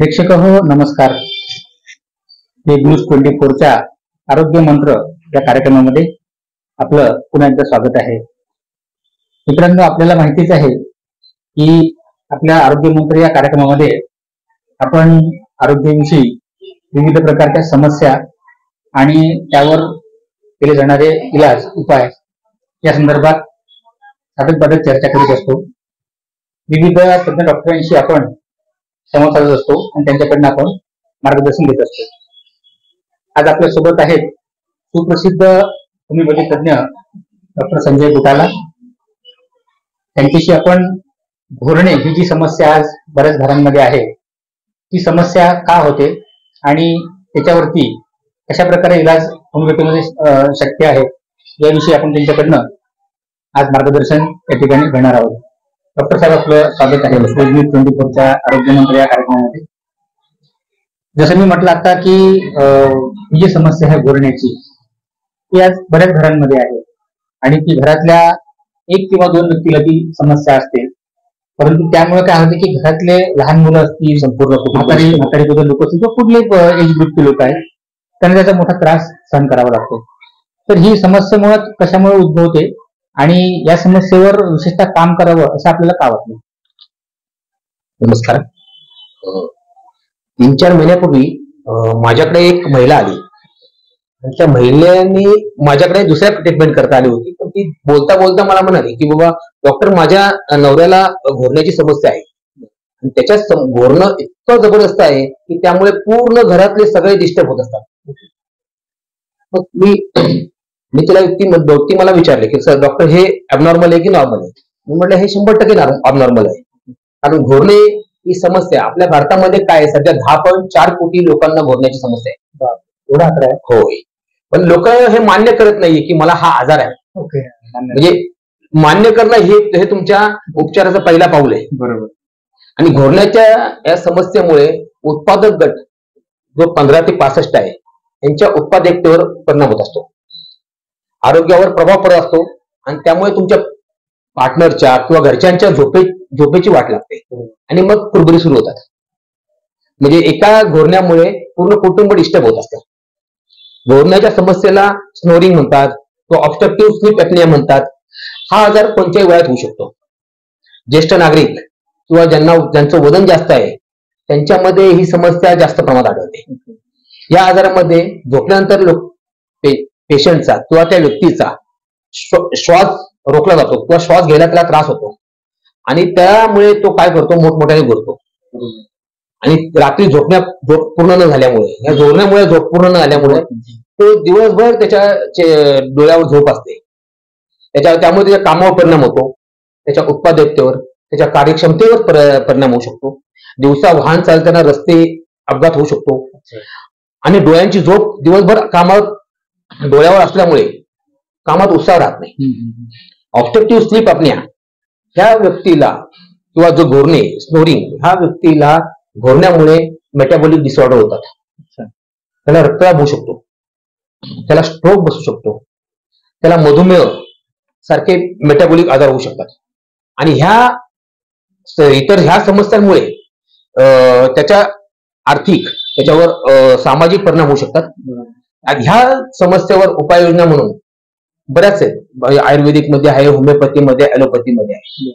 प्रेक्षक हो नमस्कार. हे न्यूज 24च्या आरोग्य मंत्र या कार्यक्रमामध्ये आपलं पुन्हा एकदा स्वागत आहे. मित्रांनो, आपल्याला माहितीच आहे की आपल्या आरोग्य मंत्र या कार्यक्रमामध्ये आपण आरोग्याविषयी विविध प्रकारच्या समस्या आणि त्यावर केले जाणारे इलाज उपाय या संदर्भात सातत्याने चर्चा करीत असतो. विविध तज्ञ डॉक्टरांशी आपण संवाद साधत असतो आणि त्यांच्याकडून आपण मार्गदर्शन घेत असतो. आज आपल्या सोबत आहेत सुप्रसिद्ध होमिओपॅथी तज्ञ डॉक्टर संजय गोटाला. त्यांच्याशी आपण घोरणे ही जी समस्या आज बऱ्याच घरांमध्ये आहे, ती समस्या का होते आणि त्याच्यावरती कशा प्रकारे इलाज होमिओपॅथीमध्ये शक्य आहे याविषयी आपण त्यांच्याकडनं आज मार्गदर्शन या ठिकाणी घेणार आहोत. डॉक्टर साहेब, आपलं स्वागत आहे न्यूज 24च्या आरोग्य मंत्र या कार्यक्रमामध्ये. जसं मी म्हटलं आता की ही जी समस्या आहे घोरण्याची, ती आज बऱ्याच घरांमध्ये आहे आणि ती घरातल्या एक किंवा दोन व्यक्तीला ती समस्या असते. परंतु त्यामुळे काय होते की घरातले लहान मुलं असतील, संपूर्ण म्हातारी लोक असतील किंवा कुठलेही एज ग्रुपचे लोक आहेत, त्यांना त्याचा मोठा त्रास सहन करावा लागतो. तर ही समस्या मुळात कशामुळे उद्भवते आणि या समस्येवर विशेषतः काम करावं असं आपल्याला का वाटलं? नमस्कार. 3-4 महिन्यापूर्वी माझ्याकडे एक महिला आली आणि त्या महिलेने माझ्याकडे दुसऱ्या ट्रीटमेंट करता आली होती. पण ती बोलता बोलता मला म्हणाली की बाबा डॉक्टर, माझ्या नवऱ्याला घोरण्याची समस्या आहे आणि त्याच्यात घोरणं इतकं जबरदस्त आहे की त्यामुळे पूर्ण घरातले सगळे डिस्टर्ब होत असतात. मग मी तिला ती मला विचारले की सर डॉक्टर, हे ॲबनॉर्मल आहे की नॉर्मल आहे? मी म्हटलं हे 100% ॲबनॉर्मल आहे. कारण घोरणे ही समस्या आपल्या भारतामध्ये काय सध्या 10.4 कोटी लोकांना घोरण्याची समस्या आहे. एवढा आकडा आहे? होय. पण लोक हे मान्य करत नाहीये की मला हा आजार आहे. ओके. म्हणजे मान्य करणं हे तुमच्या उपचाराचं पहिला पाऊल आहे. बरोबर. आणि घोरण्याच्या या समस्येमुळे उत्पादक गट जो 15 ते 65 आहे यांच्या उत्पादकतेवर परिणाम होत असतो, आरोग्यावर प्रभाव पडत असतो आणि त्यामुळे तुमच्या पार्टनरच्या किंवा घरच्यांच्या झोपेची वाट लागते आणि मग कुरबुरी सुरू होतात. म्हणजे एका घोरण्यामुळे पूर्ण कुटुंब डिस्टर्ब होत असतं. घोरण्याच्या समस्येला स्नोरिंग म्हणतात, तो ऑब्स्ट्रक्टिव्ह स्लीप ऍपनिया म्हणतात. हा आजार कोणत्याही वयात होऊ शकतो. ज्येष्ठ नागरिक किंवा ज्यांचं वजन जास्त आहे त्यांच्यामध्ये ही समस्या जास्त प्रमाणात आढळते. या आजारामध्ये झोपल्यानंतर पेशंटचा किंवा त्या व्यक्तीचा श्वास रोखला जातो किंवा श्वास घ्यायला त्याला त्रास होतो आणि त्यामुळे तो काय करतो, मोठमोठ्याने घोरतो. आणि रात्री झोप पूर्ण न झाल्यामुळे, या झोरण्यामुळे झोप पूर्ण न झाल्यामुळे तो दिवसभर त्याच्या डोळ्यावर झोप असते. त्यामुळे त्याच्या कामावर परिणाम होतो, त्याच्या उत्पादकतेवर, त्याच्या कार्यक्षमतेवर परिणाम होऊ शकतो. दिवसा वाहन चालताना रस्ते अपघात होऊ शकतो आणि डोळ्यांची झोप दिवसभर डोळ्यावर असल्यामुळे कामात उत्साह राहत नाही. ऑब्स्ट्रक्टिव्ह स्लीप ऍपनिया ह्या व्यक्तीला किंवा जो घोरणे, स्नोरिंग, ह्या व्यक्तीला घोरण्यामुळे मेटाबॉलिक डिसऑर्डर होतात. त्याला रक्तदाब होऊ शकतो, त्याला स्ट्रोक बसू शकतो, त्याला मधुमेह सारखे मेटाबॉलिक आजार होऊ शकतात. आणि ह्या समस्यांमुळे त्याच्या आर्थिक, त्याच्यावर सामाजिक परिणाम होऊ शकतात. ह्या समस्येवर उपाययोजना म्हणून बऱ्याच आहेत. आयुर्वेदिक मध्ये आहे, होमिओपॅथीमध्ये, ॲलोपॅथीमध्ये आहे.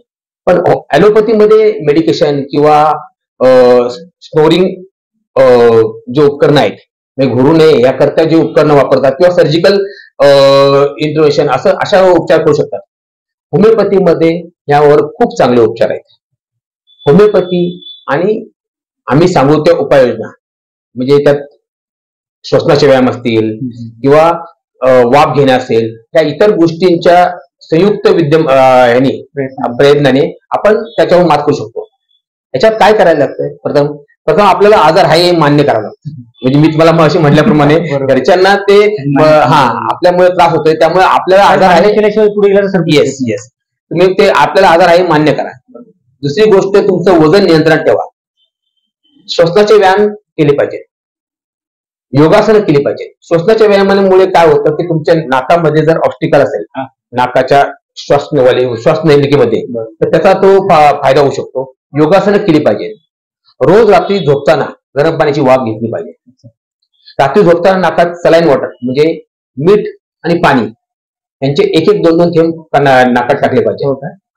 पण ॲलोपॅथीमध्ये मेडिकेशन किंवा स्नोरिंग जे उपकरण आहेत, घोरू नये याकरता जे उपकरणं वापरतात किंवा सर्जिकल इंटरव्हेन्शन अशा उपचार करू शकतात. होमिओपॅथीमध्ये यावर खूप चांगले उपचार आहेत. होमिओपॅथी आणि आम्ही सांगू त्या उपाययोजना म्हणजे त्यात श्वसनाचे व्यायाम असतील किंवा वाफ घेणे असेल, त्या इतर गोष्टींच्या संयुक्त प्रयत्नाने आपण त्याच्यावर मात करू शकतो. याच्यात काय करायला लागतंय, प्रथम आपल्याला आजार आहे हे मान्य करावं लागतं. म्हणजे मी तुम्हाला अशी म्हटल्याप्रमाणे घरच्यांना ते आपल्यामुळे त्रास होतोय, त्यामुळे आपल्याला आजार आहे केल्याशिवाय पुढे येस तुम्ही ते आपल्याला आजार आहे मान्य करा. दुसरी गोष्ट, तुमचं वजन नियंत्रणात ठेवा. श्वसनाचे व्यायाम केले पाहिजे, योगासनं केली पाहिजे. श्वसनाच्या व्यायामामुळे काय होतं की तुमच्या नाकामध्ये जर ऑब्स्टिकल असेल, नाकाच्या श्वासनलिकेमध्ये, तर त्याचा तो फायदा होऊ शकतो. योगासनं केली पाहिजे. रोज रात्री झोपताना गरम पाण्याची वाफ घेतली पाहिजे. रात्री झोपताना नाकात सलाईन वॉटर म्हणजे मीठ आणि पाणी यांचे एक एक 2-2 थेंब नाकात टाकले पाहिजे.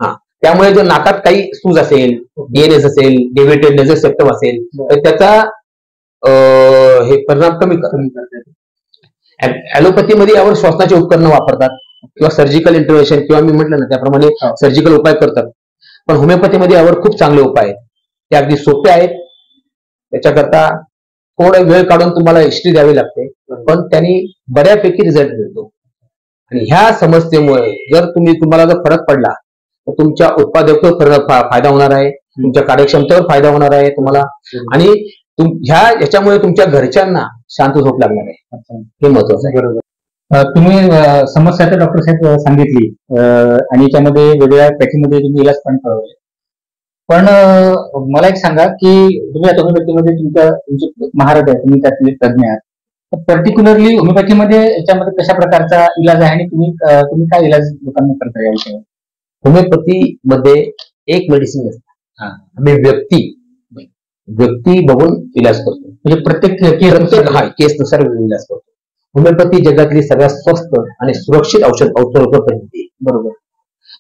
हा, त्यामुळे जर नाकात काही सूज असेल, डीएनएस असेल, डेव्हिटेड नेझल सेप्टम असेल तर त्याचा हे परिणाम कमी करतात. ऍलोपॅथीमध्ये यावर श्वासनाचे उपकरणं वापरतात किंवा सर्जिकल इंटरव्हेन्शन किंवा मी म्हटलं ना त्याप्रमाणे सर्जिकल उपाय करतात. पण होमिओपॅथीमध्ये यावर खूप चांगले उपाय आहेत. ते अगदी सोपे आहेत. त्याच्याकरता थोडा वेळ काढून तुम्हाला हिस्ट्री द्यावी लागते, पण त्यांनी बऱ्यापैकी रिझल्ट मिळतो. आणि ह्या समस्येमुळे जर तुम्हाला जर फरक पडला तर तुमच्या उत्पादकतेवर फायदा होणार आहे, तुमच्या कार्यक्षमतेवर फायदा होणार आहे तुम्हाला, आणि याच्यामुळे तुमच्या घरच्यांना शांत झोप लागणार आहे. हे महत्वाचं आहे. बरोबर. तुम्ही समस्या तर डॉक्टर साहेब सांगितली आणि याच्यामध्ये वेगवेगळ्या पॅथीमध्ये तुम्ही इलाज पण कळवले. पण मला एक सांगा की तुम्ही आता होमिओपॅथीमध्ये तुमचे महारथ आहे, तुम्ही त्यातले तज्ञ आहात. पर्टिक्युलरली होमिओपॅथीमध्ये याच्यामध्ये कशा प्रकारचा इलाज आहे आणि तुम्ही काय इलाज लोकांना करता या विषयावर? होमिओपॅथीमध्ये एक मेडिसिन नसतं. आम्ही व्यक्ती बघून इलाज करतो. म्हणजे प्रत्येक केसनुसार इलाज करतो. होमिओपॅथी जगातली सगळ्यात स्वस्त आणि सुरक्षित औषध पद्धती. बरोबर.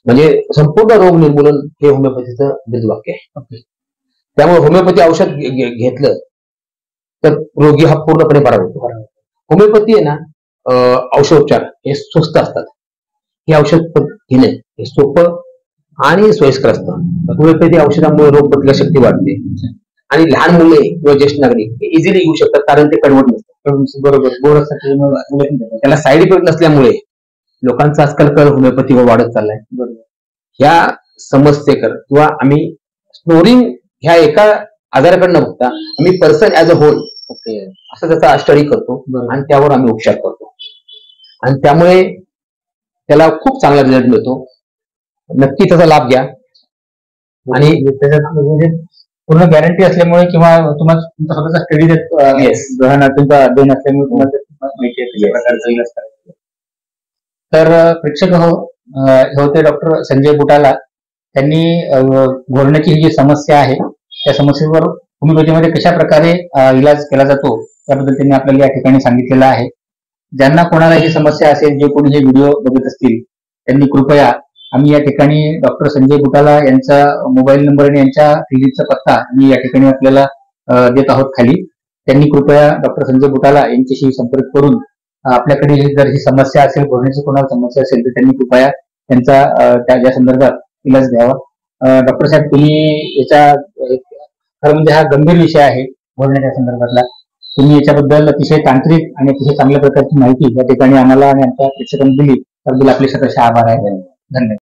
म्हणजे संपूर्ण रोग निर्मूलन हे होमिओपॅथीचं ब्रीदवाक्य आहे. त्यामुळे होमिओपॅथी औषध घेतलं तर रोगी हा पूर्णपणे बरा होतो. होमिओपॅथी आहे ना, औषधोपचार हे स्वस्त असतात. हे औषध घेणे हे सोपं आणि सोयीस्कर असतं. होमिओपॅथी औषधामुळे रोग प्रतिकारशक्ती वाढते आणि लहान मुले किंवा ज्येष्ठ नागरिक इझिली घेऊ शकतात कारण ते कडवट नसतं. बरोबर. त्याला साईड इफेक्ट नसल्यामुळे लोकांचा आजकाल कल होमिओपॅथीवर वाढत चाललाय. बरोबर. ह्या समस्येकर किंवा आम्ही स्नोरिंग ह्या एका आजाराकडे न बघता आम्ही पर्सन ऍज अ होल असं त्याचा स्टडी करतो आणि त्यावर आम्ही उपचार करतो आणि त्यामुळे त्याला खूप चांगला रिझल्ट मिळतो. नक्की त्याचा लाभ घ्या. आणि त्याच्यात म्हणजे पूर्ण गॅरंटी असल्यामुळे किंवा तुम्हाला तुमचा स्वतःचा स्टडी तुमचा अध्ययन असल्यामुळे तुम्हाला माहिती आहे. तर प्रेक्षक होते डॉक्टर संजय बुटाला. त्यांनी घोरण्याची जी समस्या आहे त्या समस्येवर होमिओपॅथीमध्ये कशा प्रकारे इलाज केला जातो त्याबद्दल त्यांनी आपल्याला या ठिकाणी सांगितलेलं आहे. ज्यांना कोणाला ही समस्या असेल, जे कोणी हे व्हिडिओ बघत असतील त्यांनी कृपया आम्ही या ठिकाणी डॉक्टर संजय बुटाला यांचा मोबाईल नंबर आणि यांच्या क्लिनिकचा पत्ता मी या ठिकाणी आपल्याला देत आहोत खाली. त्यांनी कृपया डॉक्टर संजय बुटाला यांच्याशी संपर्क करून आपल्याकडे जर ही समस्या असेल, घोरण्याची कोणाला समस्या असेल तर त्यांनी कृपया त्यांचा या संदर्भात इलाज द्यावा. डॉक्टर साहेब, तुम्ही याच्या खरं म्हणजे हा गंभीर विषय आहे घोरण्याच्या संदर्भातला. तुम्ही याच्याबद्दल अतिशय तांत्रिक आणि अतिशय चांगल्या प्रकारची माहिती या ठिकाणी आम्हाला आणि आमच्या प्रेक्षकांना दिली त्याबद्दल आपले सतत आभार आहे. धन्यवाद.